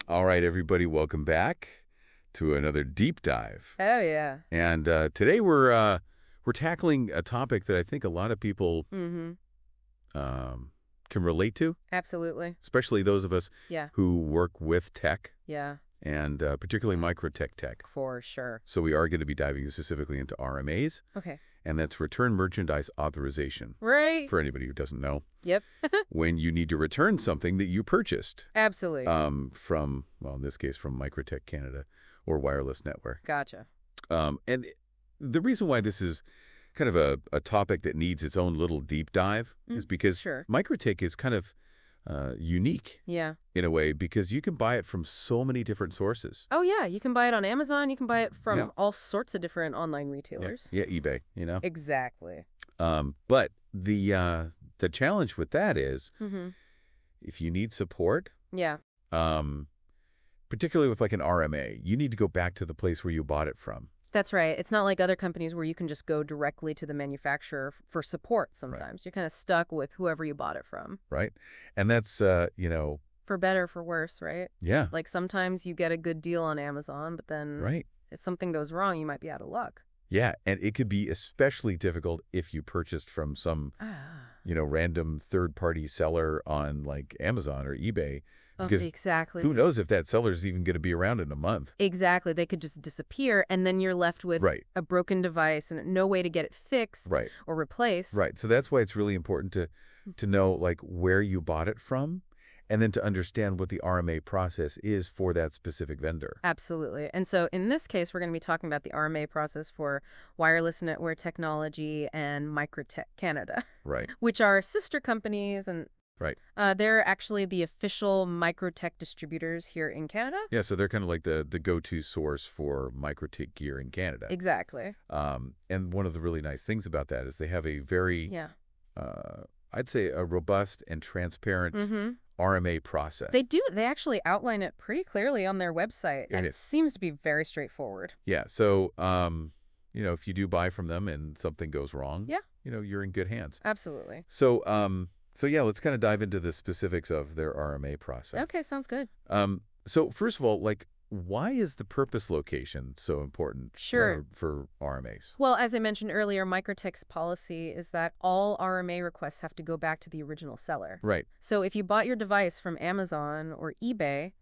All right, everybody, welcome back to another deep dive. Oh, yeah. And today we're tackling a topic that I think a lot of people Mm-hmm. um, can relate to, Absolutely. especially those of us Yeah. who work with tech Yeah. and particularly MikroTik tech. For sure. So we are going to be diving specifically into RMAs, Okay. and that's Return Merchandise Authorization. Right. For anybody who doesn't know, Yep. when you need to return something that you purchased Absolutely. from, well, in this case, from MikroTik Canada or Wireless Netware. Gotcha. And the reason why this is kind of a topic that needs its own little deep dive is because Sure. MikroTik is kind of unique Yeah. in a way because you can buy it from so many different sources. Oh, yeah. You can buy it on Amazon. You can buy it from Yeah. all sorts of different online retailers. Yeah, eBay, Exactly. But the challenge with that is Mm-hmm. if you need support, Yeah. um, particularly with like an RMA, you need to go back to the place where you bought it from. That's right. It's not like other companies where you can just go directly to the manufacturer for support sometimes. You're kind of stuck with whoever you bought it from. Right. And that's, For better or for worse, right? yeah. Like sometimes you get a good deal on Amazon, but then Right. if something goes wrong, you might be out of luck. Yeah, and it could be especially difficult if you purchased from some, Ah. random third-party seller on like Amazon or eBay, because Exactly. who knows if that seller's even going to be around in a month. Exactly. They could just disappear, and then you're left with Right. a broken device and no way to get it fixed Right. or replaced. Right. So that's why it's really important to know like where you bought it from and then to understand what the RMA process is for that specific vendor. Absolutely. And so in this case, we're going to be talking about the RMA process for Wireless Netware Technology and MikroTik Canada, Right. which are sister companies, and Right. they're actually the official MikroTik distributors here in Canada. Yeah, so they're kind of like the go-to source for MikroTik gear in Canada. Exactly. And one of the really nice things about that is they have a very, Yeah. I'd say, a robust and transparent RMA process. They do. They actually outline it pretty clearly on their website, and It it is. seems to be very straightforward. Yeah, so, if you do buy from them and something goes wrong, Yeah. You're in good hands. Absolutely. So, yeah, let's kind of dive into the specifics of their RMA process. Okay, sounds good. So first of all, like, why is the purpose location so important Sure. for RMAs? Well, as I mentioned earlier, MikroTik's policy is that all RMA requests have to go back to the original seller. Right. So if you bought your device from Amazon or eBay,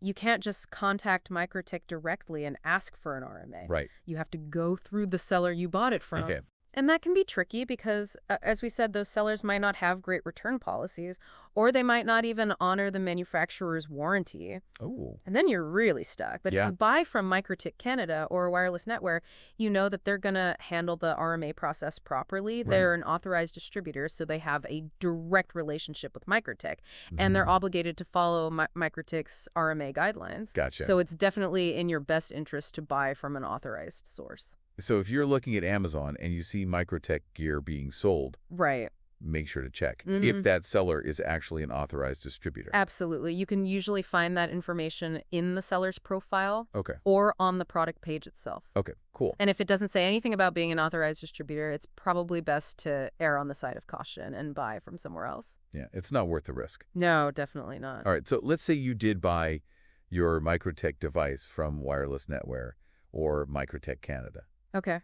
you can't just contact MikroTik directly and ask for an RMA. Right. You have to go through the seller you bought it from. Okay. And that can be tricky because, as we said, those sellers might not have great return policies, or they might not even honor the manufacturer's warranty. Oh. And then you're really stuck. But Yeah. if you buy from MikroTik Canada or Wireless Netware, you know that they're going to handle the RMA process properly. Right. They're an authorized distributor, so they have a direct relationship with MikroTik. And they're obligated to follow MikroTik's RMA guidelines. Gotcha. So it's definitely in your best interest to buy from an authorized source. So if you're looking at Amazon and you see MikroTik gear being sold, Right. make sure to check if that seller is actually an authorized distributor. Absolutely. You can usually find that information in the seller's profile Okay. or on the product page itself. Okay, cool. And if it doesn't say anything about being an authorized distributor, it's probably best to err on the side of caution and buy from somewhere else. Yeah, it's not worth the risk. No, definitely not. All right, so let's say you did buy your MikroTik device from Wireless Netware or MikroTik Canada. Okay.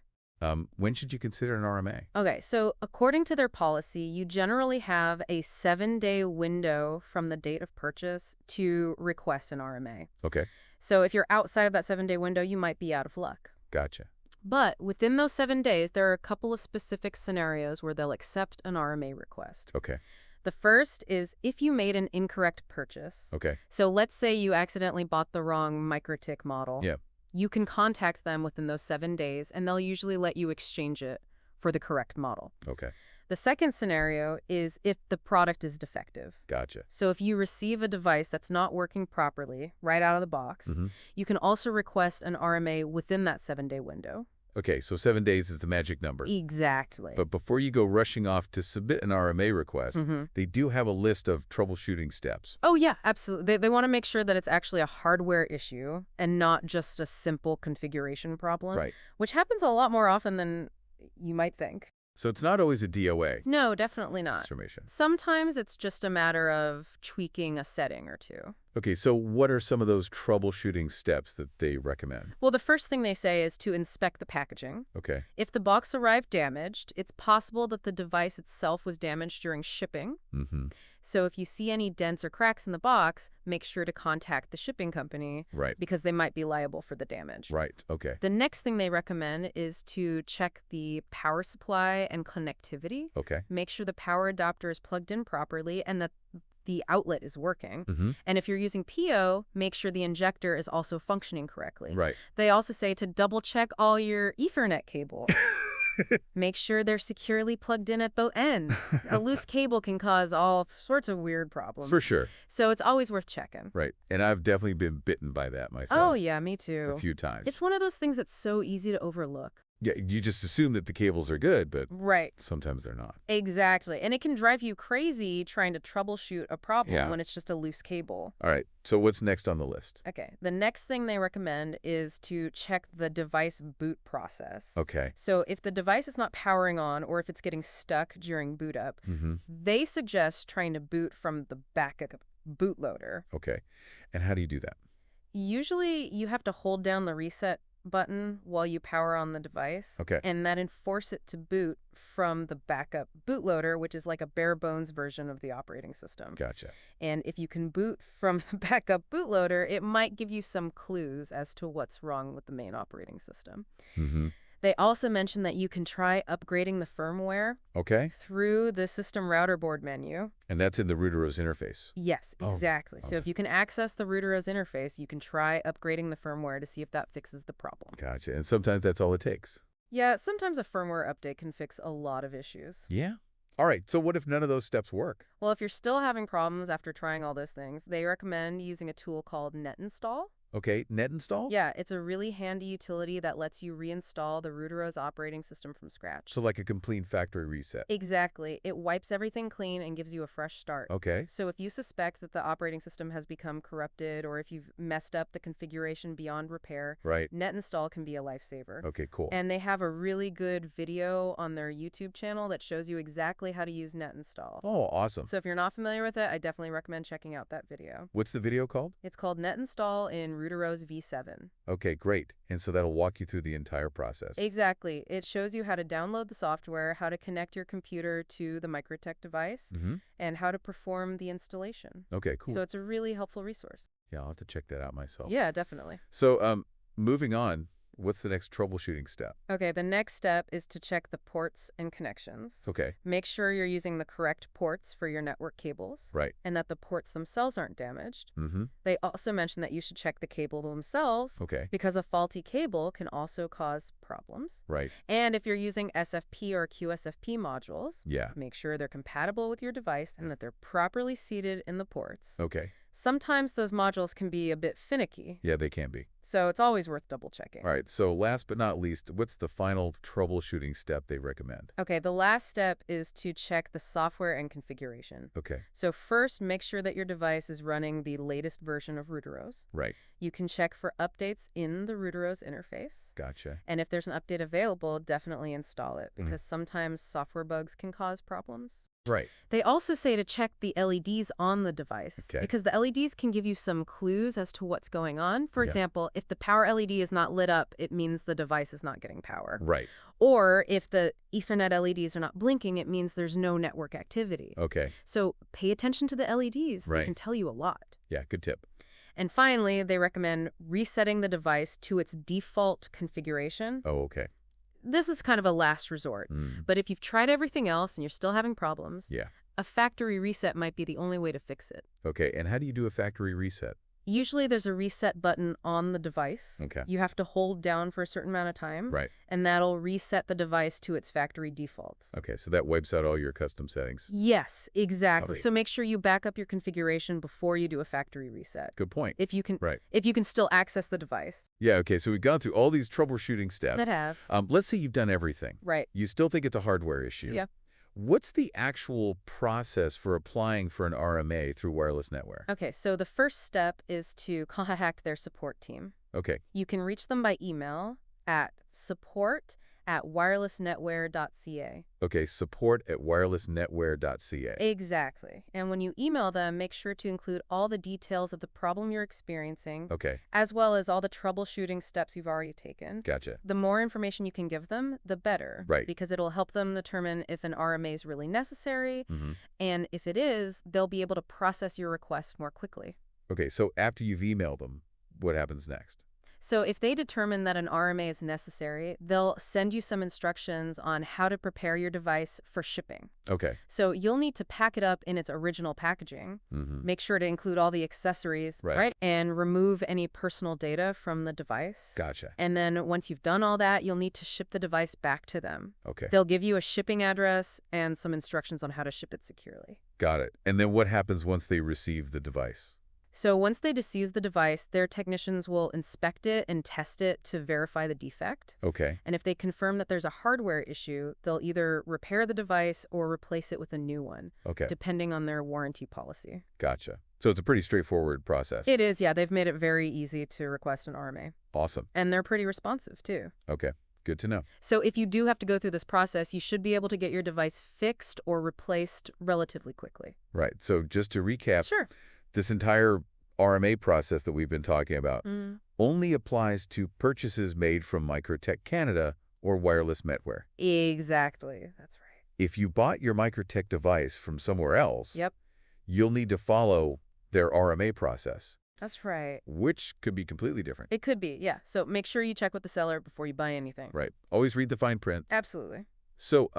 When should you consider an RMA? Okay, so according to their policy, you generally have a 7-day window from the date of purchase to request an RMA. Okay, So if you're outside of that 7-day window, you might be out of luck. gotcha. But within those 7 days, there are a couple of specific scenarios where they'll accept an RMA request. Okay, The first is if you made an incorrect purchase. okay. So let's say you accidentally bought the wrong MikroTik model. Yeah. You can contact them within those 7 days, and they'll usually let you exchange it for the correct model. Okay, The second scenario is if the product is defective. gotcha. So if you receive a device that's not working properly right out of the box, you can also request an RMA within that 7-day window. Okay, so 7 days is the magic number. Exactly. But before you go rushing off to submit an RMA request, they do have a list of troubleshooting steps. Oh, yeah, absolutely. They want to make sure that it's actually a hardware issue and not just a simple configuration problem, Right. which happens a lot more often than you might think. So it's not always a DOA No, definitely not. information. Sometimes it's just a matter of tweaking a setting or two. Okay, so what are some of those troubleshooting steps that they recommend? Well, the first thing they say is to inspect the packaging. Okay. If the box arrived damaged, it's possible that the device itself was damaged during shipping. Mm-hmm. So if you see any dents or cracks in the box, make sure to contact the shipping company Right. because they might be liable for the damage. Right. Okay. The next thing they recommend is to check the power supply and connectivity. Okay. Make sure the power adapter is plugged in properly and that the outlet is working. Mm-hmm. And if you're using PO, make sure the injector is also functioning correctly. Right. They also say to double check all your Ethernet cable. Make sure they're securely plugged in at both ends. A loose cable can cause all sorts of weird problems. For sure. So it's always worth checking. Right. And I've definitely been bitten by that myself. Oh, yeah, me too. A few times. It's one of those things that's so easy to overlook. Yeah, you just assume that the cables are good, but Right. sometimes they're not. Exactly. And it can drive you crazy trying to troubleshoot a problem Yeah. when it's just a loose cable. All right. So what's next on the list? Okay. The next thing they recommend is to check the device boot process. Okay. So if the device is not powering on or if it's getting stuck during boot up, Mm-hmm. they suggest trying to boot from the backup bootloader. Okay. And how do you do that? Usually you have to hold down the reset button while you power on the device. Okay. And that enforce it to boot from the backup bootloader, which is like a bare bones version of the operating system. Gotcha. And if you can boot from the backup bootloader, it might give you some clues as to what's wrong with the main operating system. Mm-hmm. They also mention that you can try upgrading the firmware Okay. through the system router board menu. And that's in the router's interface. Yes, Oh, exactly. So okay. if you can access the router's interface, you can try upgrading the firmware to see if that fixes the problem. Gotcha. And sometimes that's all it takes. Yeah, sometimes a firmware update can fix a lot of issues. Yeah. All right. So what if none of those steps work? Well, if you're still having problems after trying all those things, they recommend using a tool called NetInstall. Okay. Net install? Yeah, it's a really handy utility that lets you reinstall the router's operating system from scratch. So like a complete factory reset. Exactly. It wipes everything clean and gives you a fresh start. Okay. So if you suspect that the operating system has become corrupted or if you've messed up the configuration beyond repair, Right. NetInstall can be a lifesaver. Okay, cool. And they have a really good video on their YouTube channel that shows you exactly how to use NetInstall. Oh, awesome. So if you're not familiar with it, I definitely recommend checking out that video. What's the video called? It's called NetInstall in Routerose V7. Okay, great. And so that'll walk you through the entire process. Exactly. It shows you how to download the software, how to connect your computer to the MikroTik device, Mm-hmm. and how to perform the installation. Okay, cool. So it's a really helpful resource. Yeah, I'll have to check that out myself. Yeah, definitely. So, moving on, what's the next troubleshooting step? Okay, the next step is to check the ports and connections. Okay, Make sure you're using the correct ports for your network cables right. and that the ports themselves aren't damaged. Mm-hmm. They also mention that you should check the cable themselves Okay, because a faulty cable can also cause problems. right. And if you're using SFP or QSFP modules, Yeah. make sure they're compatible with your device and that they're properly seated in the ports. Okay. Sometimes those modules can be a bit finicky, Yeah, they can be. so it's always worth double checking. All right, so last but not least, what's the final troubleshooting step they recommend? Okay, the last step is to check the software and configuration. Okay, So first, make sure that your device is running the latest version of Routerose. right. You can check for updates in the Routerose interface. Gotcha. And if there's an update available, definitely install it because sometimes software bugs can cause problems. Right. They also say to check the LEDs on the device Okay. because the LEDs can give you some clues as to what's going on. For Yeah. example, if the power LED is not lit up, it means the device is not getting power. Right. Or if the Ethernet LEDs are not blinking, it means there's no network activity. Okay. So pay attention to the LEDs. They Right. can tell you a lot. Yeah, good tip. And finally, they recommend resetting the device to its default configuration. Oh, okay. This is kind of a last resort. Mm. But if you've tried everything else and you're still having problems, Yeah. a factory reset might be the only way to fix it. Okay, and how do you do a factory reset? Usually there's a reset button on the device. Okay. You have to hold down for a certain amount of time. Right. And that'll reset the device to its factory defaults. Okay, so that wipes out all your custom settings. Yes, exactly. Lovely. So make sure you back up your configuration before you do a factory reset. Good point. If you can, Right. if you can still access the device. Yeah, okay, so we've gone through all these troubleshooting steps. That have. Let's say you've done everything. Right. You still think it's a hardware issue. Yeah. What's the actual process for applying for an RMA through Wireless Netware? Okay, so the first step is to contact their support team. Okay. You can reach them by email at at wirelessnetware.ca. Okay, support@wirelessnetware.ca. Exactly. And when you email them, make sure to include all the details of the problem you're experiencing, Okay, as well as all the troubleshooting steps you've already taken. gotcha. The more information you can give them, the better. Right. Because it'll help them determine if an RMA is really necessary, Mm-hmm. and if it is, they'll be able to process your request more quickly. Okay, so after you've emailed them, what happens next? So if they determine that an RMA is necessary, they'll send you some instructions on how to prepare your device for shipping. Okay. So you'll need to pack it up in its original packaging, Mm-hmm. make sure to include all the accessories, Right. And remove any personal data from the device. Gotcha. And then once you've done all that, you'll need to ship the device back to them. Okay. They'll give you a shipping address and some instructions on how to ship it securely. Got it. And then what happens once they receive the device? So once they seize the device, their technicians will inspect it and test it to verify the defect. Okay. And if they confirm that there's a hardware issue, they'll either repair the device or replace it with a new one, Okay. depending on their warranty policy. Gotcha. So it's a pretty straightforward process. It is, yeah. They've made it very easy to request an RMA. Awesome. And they're pretty responsive, too. Okay. Good to know. So if you do have to go through this process, you should be able to get your device fixed or replaced relatively quickly. Right. So just to recap, Sure. this entire RMA process that we've been talking about Mm. only applies to purchases made from MikroTik Canada or Wireless Netware. Exactly. That's right. If you bought your MikroTik device from somewhere else, Yep. you'll need to follow their RMA process, That's right. which could be completely different. It could be, yeah. So make sure you check with the seller before you buy anything. Right. Always read the fine print. Absolutely. So,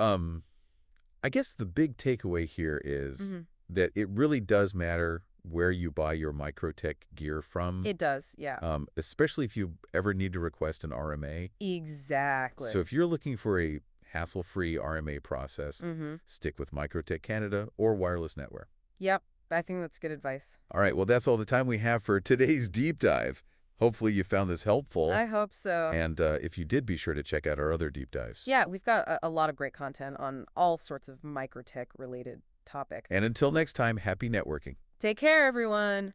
I guess the big takeaway here is that it really does matter where you buy your MikroTik gear from. It does, yeah. Especially if you ever need to request an RMA. Exactly. So if you're looking for a hassle-free RMA process, stick with MikroTik Canada or Wireless Netware. Yep. I think that's good advice. All right, well, that's all the time we have for today's deep dive. Hopefully you found this helpful. I hope so. And if you did, be sure to check out our other deep dives. Yeah, we've got a lot of great content on all sorts of MikroTik related topic. And until next time, happy networking. Take care, everyone.